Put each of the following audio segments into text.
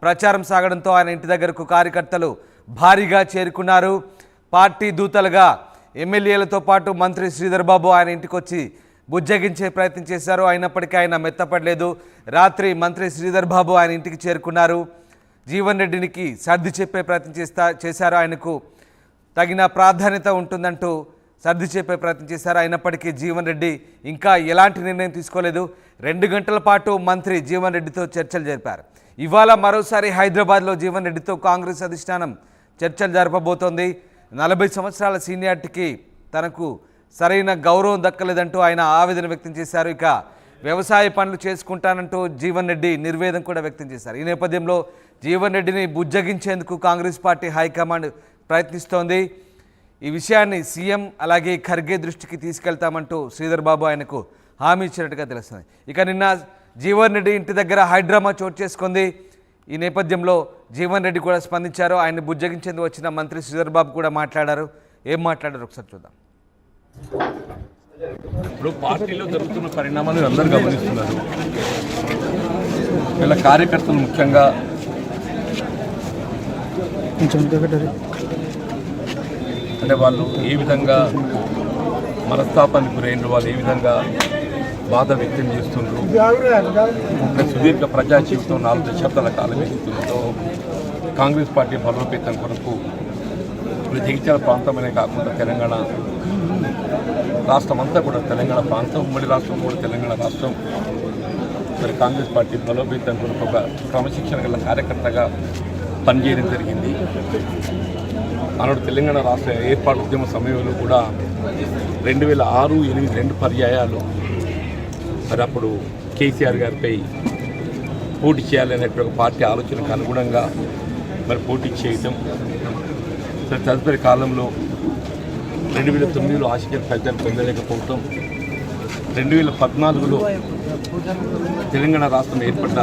ప్రచారం సాగడంతో ఆయన ఇంటి దగ్గరకు కార్యకర్తలు భారీగా చేరుకున్నారు. పార్టీ దూతలుగా ఎమ్మెల్యేలతో పాటు మంత్రి శ్రీధర్ బాబు ఆయన ఇంటికి వచ్చి బుజ్జగించే ప్రయత్నం చేశారు. అయినప్పటికీ ఆయన మెత్తపడలేదు. రాత్రి మంత్రి శ్రీధర్ బాబు ఆయన ఇంటికి చేరుకున్నారు. జీవన్ రెడ్డికి సర్ది చెప్పే ప్రయత్నం చేశారు. ఆయనకు తగిన ప్రాధాన్యత ఉంటుందంటూ సర్ది చెప్పే ప్రయత్నం చేశారు. అయినప్పటికీ జీవన్ రెడ్డి ఇంకా ఎలాంటి నిర్ణయం తీసుకోలేదు. 2 గంటల పాటు మంత్రి జీవన్ రెడ్డితో చర్చలు జరిపారు. ఇవాళ మరోసారి హైదరాబాద్లో జీవన్ రెడ్డితో కాంగ్రెస్ అధిష్టానం చర్చలు జరపబోతోంది. 40 సంవత్సరాల సీనియారిటీకి తనకు సరైన గౌరవం దక్కలేదంటూ ఆయన ఆవేదన వ్యక్తం చేశారు. ఇక వ్యవసాయ పనులు చేసుకుంటానంటూ జీవన్ రెడ్డి నిర్వేదం కూడా వ్యక్తం చేశారు. ఈ నేపథ్యంలో జీవన్ రెడ్డిని బుజ్జగించేందుకు కాంగ్రెస్ పార్టీ హైకమాండ్ ప్రయత్నిస్తోంది. ఈ విషయాన్ని సీఎం అలాగే ఖర్గే దృష్టికి తీసుకెళ్తామంటూ శ్రీధర్ బాబు ఆయనకు హామీ ఇచ్చినట్టుగా తెలుస్తుంది. ఇక నిన్న జీవన్ రెడ్డి ఇంటి దగ్గర హైడ్రామా చోటు చేసుకుంది. ఈ నేపథ్యంలో జీవన్ రెడ్డి కూడా స్పందించారు. ఆయన్ని బుజ్జగించేందుకు వచ్చిన మంత్రి శ్రీధర్ బాబు కూడా మాట్లాడారు. ఏం మాట్లాడారు ఒకసారి చూద్దాం. ఇప్పుడు పార్టీలో జరుగుతున్న పరిణామాలు అందరూ గమనిస్తున్నారు. వీళ్ళ కార్యకర్తలు ముఖ్యంగా అంటే వాళ్ళు ఏ విధంగా మనస్తాపానికి గురైనరు, వాళ్ళు ఏ విధంగా బాధ వ్యక్తం చేస్తుండ్రు. సుదీర్ఘ ప్రజా జీవితం 4 దశాబ్దాల కాలం ఎదుగుతుందో కాంగ్రెస్ పార్టీ బలోపేతం కొరకు ఇప్పుడు జగిత్యాల ప్రాంతమనే కాకుండా తెలంగాణ రాష్ట్రం అంతా కూడా, తెలంగాణ ప్రాంతం ఉమ్మడి రాష్ట్రం కూడా తెలంగాణ రాష్ట్రం మరి కాంగ్రెస్ పార్టీ బలోపేతం కొరకు ఒక క్రమశిక్షణ గల కార్యకర్తగా పనిచేయడం జరిగింది. ఆనాడు తెలంగాణ రాష్ట్ర ఏర్పాటు ఉద్యమ సమయంలో కూడా 2006, 2008 2 పర్యాయాలు మరి అప్పుడు కేసీఆర్ గారిపై పోటీ చేయాలనేటువంటి ఒక పార్టీ ఆలోచనకు అనుగుణంగా మరి పోటీ చేయటం. తదుపరి కాలంలో 2009లో ఆశించిన ఫలితాలు పొందలేకపోవటం, 2014లో తెలంగాణ రాష్ట్రం ఏర్పడ్డ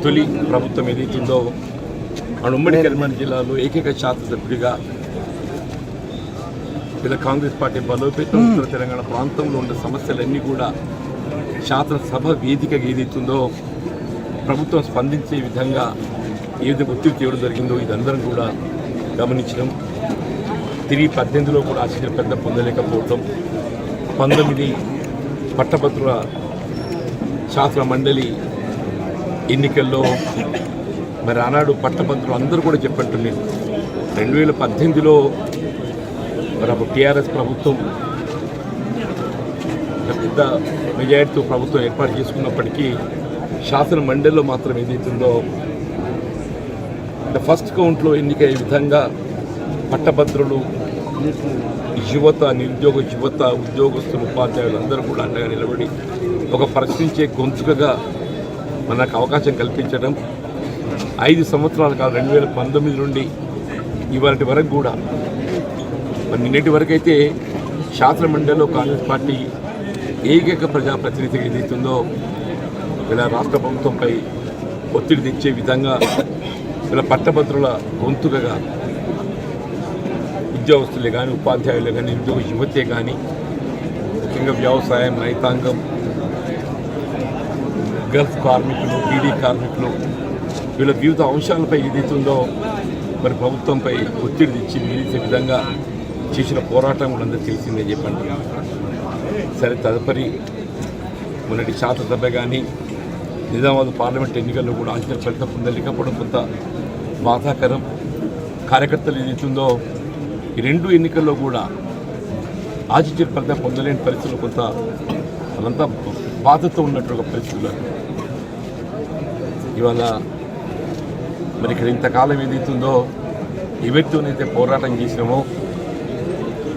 తొలి ప్రభుత్వం ఏదైతుందో మన ఉమ్మడి కరీంనగర్ జిల్లాలో ఏకైక శాసనసభ్యుడిగా ఇలా కాంగ్రెస్ పార్టీ బలోపేతం ఉత్తర తెలంగాణ ప్రాంతంలో ఉన్న సమస్యలన్నీ కూడా శాసనసభ వేదికగా ఏదైతుందో ప్రభుత్వం స్పందించే విధంగా ఏ విధంగా ఒత్తిడి చేయడం జరిగిందో ఇదందరం కూడా గమనించడం. తిరిగి 18లో కూడా ఆశించిన పెద్ద పొందలేకపోవటం, 19 పట్టభద్రుల శాసన మండలి ఎన్నికల్లో మరి ఆనాడు పట్టభద్రులు అందరూ కూడా చెప్పంటుంది 2018లో మరి అప్పుడు టీఆర్ఎస్ ప్రభుత్వం పెద్ద మెజారిటీతో ప్రభుత్వం ఏర్పాటు చేసుకున్నప్పటికీ శాసన మండలిలో మాత్రం ఏదైతుందో ఫస్ట్ కౌంట్లో ఎన్నికయ్యే విధంగా పట్టభద్రులు, యువత, నిరుద్యోగ యువత, ఉద్యోగస్తులు, ఉపాధ్యాయులు అందరూ కూడా అండగా నిలబడి ఒక ప్రశ్నించే గొంతుకగా మనకు అవకాశం కల్పించడం. 5 సంవత్సరాల కాలం 2019 నుండి ఇవాటి వరకు కూడా మరి నిన్నటి వరకు అయితే శాసన మండలిలో కాంగ్రెస్ పార్టీ ఏకైక ప్రజాప్రతినిధిగా ఏదైతుందో ఇలా రాష్ట్ర ప్రభుత్వంపై ఒత్తిడి తెచ్చే విధంగా ఇలా పట్టభద్రుల గొంతుకగా ఉద్యోగస్తులే కానీ, ఉపాధ్యాయులే కానీ, నిరుద్యోగ యువతే కానీ, ముఖ్యంగా వ్యవసాయం, రైతాంగం, గల్ఫ్ కార్మికులు, బీడీ కార్మికులు వీళ్ళ వివిధ అంశాలపై ఏదైతుందో మరి ప్రభుత్వంపై ఒత్తిడి తెచ్చి నిలిచే విధంగా చేసిన పోరాటం కూడా అందరూ తెలిసిందే చెప్పండి. సరే, తదుపరి మొన్నటి శాసనసభ కానీ నిజామాబాద్ పార్లమెంట్ ఎన్నికల్లో కూడా ఆశించిన ఫలితం పొందలేకపోవడం కొంత బాధాకరం. కార్యకర్తలు ఏదైతుందో ఈ 2 ఎన్నికల్లో కూడా ఆశించిన ఫలితం పొందలేని పరిస్థితులు కొంత వాళ్ళంతా బాధతో ఉన్నట్టు ఒక పరిస్థితులు. ఇవాళ మరి ఇక్కడ ఇంతకాలం ఏదైతుందో ఎవరితోనైతే పోరాటం చేసినామో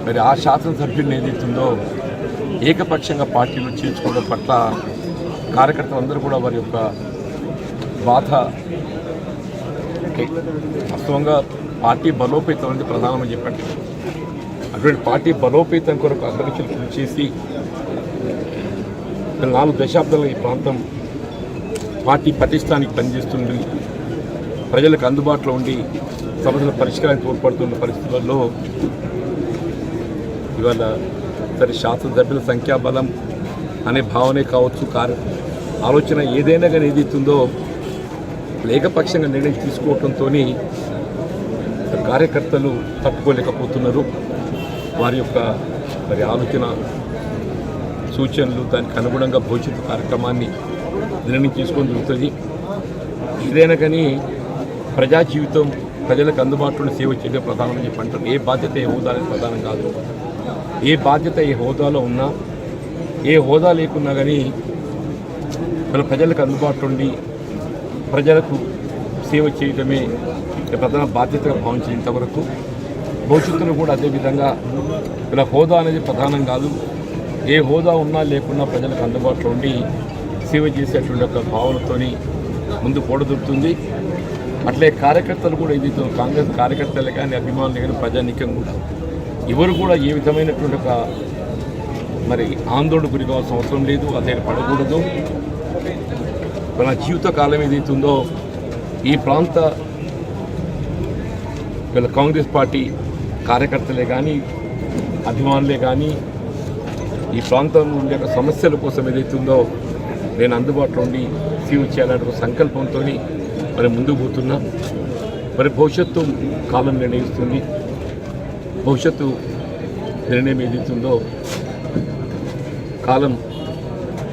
మరి ఆ శాసనసభ్యులను ఏదైతుందో ఏకపక్షంగా పార్టీలో చేర్చుకోవడం పట్ల కార్యకర్తలందరూ కూడా వారి యొక్క బాధ. వాస్తవంగా పార్టీ బలోపేతం అనేది ప్రధానమని చెప్పండి. అటువంటి పార్టీ బలోపేతం కొరకు అగ్రహించలు కృషి చేసి 4 దశాబ్దాలుగా ఈ ప్రాంతం పార్టీ పటిష్టానికి పనిచేస్తుంది, ప్రజలకు అందుబాటులో ఉండి సమస్యల పరిష్కారానికి తోడ్పడుతున్న పరిస్థితుల్లో ఇవాళ సరే శాసనసభ్యుల సంఖ్యాబలం అనే భావనే కావచ్చు, ఆలోచన ఏదైనా కానీ ఏదైతుందో ఏకపక్షంగా నిర్ణయం తీసుకోవడంతో కార్యకర్తలు తట్టుకోలేకపోతున్నారు. వారి యొక్క ఆలోచన సూచనలు దానికి అనుగుణంగా భవిష్యత్తు కార్యక్రమాన్ని నిర్ణయం తీసుకొని జరుగుతుంది. ఏదైనా కానీ ప్రజా జీవితం ప్రజలకు అందుబాటులో సేవ చేయడం ప్రధానమని చెప్పి అంటారు. ఏ బాధ్యత ఏ హోదా అనేది ప్రధానం కాదు. ఏ బాధ్యత ఏ హోదాలో ఉన్నా ఏ హోదా లేకున్నా కానీ మన ప్రజలకు అందుబాటులో ఉండి ప్రజలకు సేవ చేయడమే ప్రధాన బాధ్యతగా భావించేంతవరకు భవిష్యత్తులో కూడా అదేవిధంగా ఇలా హోదా అనేది ప్రధానం కాదు. ఏ హోదా ఉన్నా లేకున్నా ప్రజలకు అందుబాటులో ఉండి సేవ చేసేటువంటి ఒక భావనతోని ముందు పోడదొరుకుతుంది. అట్లే కార్యకర్తలు కూడా ఇది కాంగ్రెస్ కార్యకర్తలే కానీ అభిమానులు కానీ ప్రజానీకం కూడా ఎవరు కూడా ఏ విధమైనటువంటి ఒక ఆందోళన గురి కావాల్సిన అవసరం లేదు. అదే పడకూడదు. మన జీవిత కాలం ఏదైతుందో ఈ ప్రాంత వీళ్ళ కాంగ్రెస్ పార్టీ కార్యకర్తలే కానీ అభిమానులే కానీ ఈ ప్రాంతంలో ఉండే సమస్యల కోసం ఏదైతుందో నేను అందుబాటులో ఉండి సేవ చేయాలనే సంకల్పంతో ముందుకు పోతున్నా. భవిష్యత్తు కాలం నిర్ణయిస్తుంది. భవిష్యత్తు నిర్ణయం ఏదైతుందో కాలం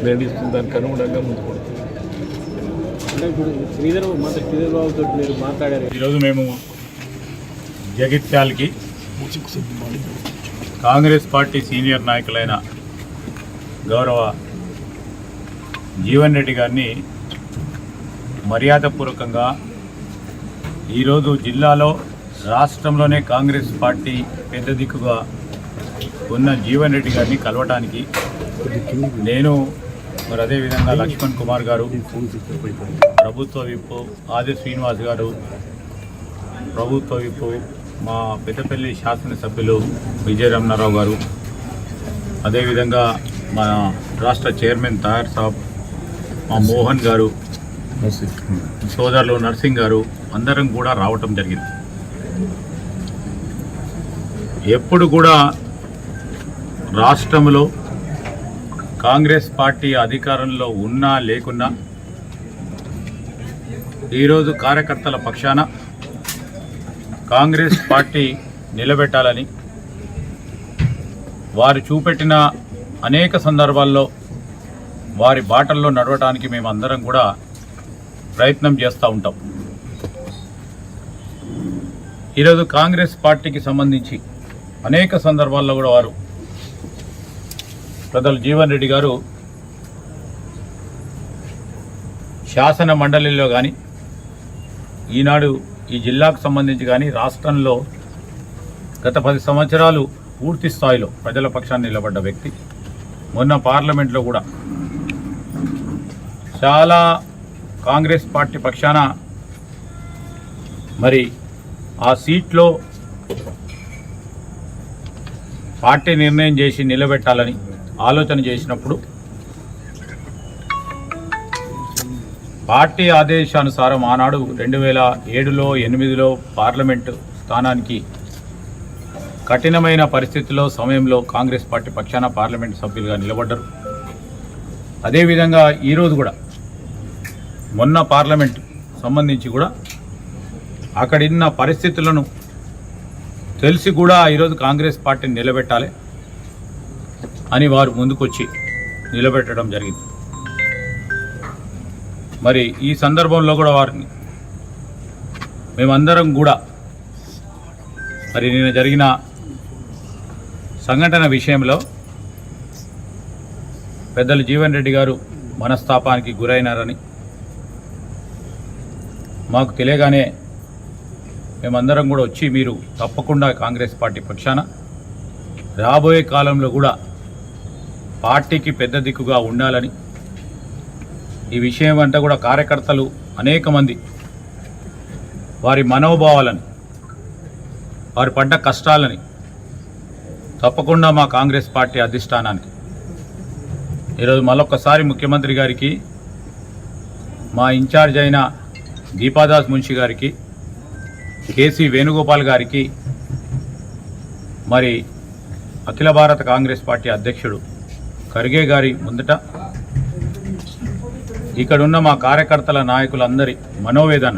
నిర్ణయిస్తుంది. దానికి అనుగుణంగా ముందుకు ఈరోజు మేము జగిత్యాలకి కాంగ్రెస్ పార్టీ సీనియర్ నాయకులైన గౌరవ జీవన్ రెడ్డి గారిని మర్యాదపూర్వకంగా ఈరోజు జిల్లాలో రాష్ట్రంలోనే కాంగ్రెస్ పార్టీ పెద్ద దిక్కుగా ఉన్న జీవన్ రెడ్డి గారిని కలవటానికి నేను అదేవిధంగా లక్ష్మణ్ కుమార్ గారు, ప్రభుత్వ విప్పు ఆది శ్రీనివాస్ గారు, ప్రభుత్వ విప్పు మా పెద్దపల్లి శాసనసభ్యులు విజయరమణారావు గారు, అదేవిధంగా మా రాష్ట్ర చైర్మన్ తయార్ సాబ్, మా మోహన్ గారు, సోదరులు నర్సింగ్ గారు అందరం కూడా రావటం జరిగింది. ఎప్పుడు కూడా రాష్ట్రంలో కాంగ్రెస్ పార్టీ అధికారంలో ఉన్నా లేకున్నా ఈరోజు కార్యకర్తల పక్షాన కాంగ్రెస్ పార్టీ నిలబెట్టాలని వారు చూపెట్టిన అనేక సందర్భాల్లో వారి బాటల్లో నడవడానికి మేమందరం కూడా ప్రయత్నం చేస్తూ ఉంటాం. ఈరోజు కాంగ్రెస్ పార్టీకి సంబంధించి అనేక సందర్భాల్లో కూడా వారు పెద్దలు జీవన్ రెడ్డి గారు శాసన మండలిలో కానీ ఈనాడు ఈ జిల్లాకు సంబంధించి కానీ రాష్ట్రంలో గత 10 సంవత్సరాలు పూర్తి స్థాయిలో ప్రజల పక్షాన్ని నిలబడ్డ వ్యక్తి. మొన్న పార్లమెంట్లో కూడా చాలా కాంగ్రెస్ పార్టీ పక్షాన ఆ సీట్లో పార్టీ నిర్ణయం చేసి నిలబెట్టాలని ఆలోచన చేసినప్పుడు పార్టీ ఆదేశానుసారం ఆనాడు 2007లో 2008లో పార్లమెంటు స్థానానికి కఠినమైన పరిస్థితుల్లో సమయంలో కాంగ్రెస్ పార్టీ పక్షాన పార్లమెంటు సభ్యులుగా నిలబడ్డారు. అదేవిధంగా ఈరోజు కూడా మొన్న పార్లమెంట్ సంబంధించి కూడా అక్కడున్న పరిస్థితులను తెలిసి కూడా ఈరోజు కాంగ్రెస్ పార్టీని నిలబెట్టాలి అని వారు ముందుకొచ్చి నిలబెట్టడం జరిగింది. ఈ సందర్భంలో కూడా వారిని మేమందరం కూడా నిన్న జరిగిన సంఘటన విషయంలో పెద్దలు జీవన్ రెడ్డి గారు మనస్తాపానికి గురైనారని మాకు తెలియగానే మేమందరం కూడా వచ్చి మీరు తప్పకుండా కాంగ్రెస్ పార్టీ పక్షాన రాబోయే కాలంలో కూడా పార్టీకి పెద్ద దిక్కుగా ఉండాలని ఈ విషయం అంతా కూడా కార్యకర్తలు అనేక మంది వారి మనోభావాలని వారి పడ్డ కష్టాలని తప్పకుండా మా కాంగ్రెస్ పార్టీ అధిష్టానానికి ఈరోజు మరొకసారి ముఖ్యమంత్రి గారికి, మా ఇన్ఛార్జ్ అయిన దీపాదాస్ మున్షి గారికి, కేసీ వేణుగోపాల్ గారికి, అఖిల భారత కాంగ్రెస్ పార్టీ అధ్యక్షుడు ఖర్గే గారి ముందట ఇక్కడున్న మా కార్యకర్తల నాయకులందరి మనోవేదన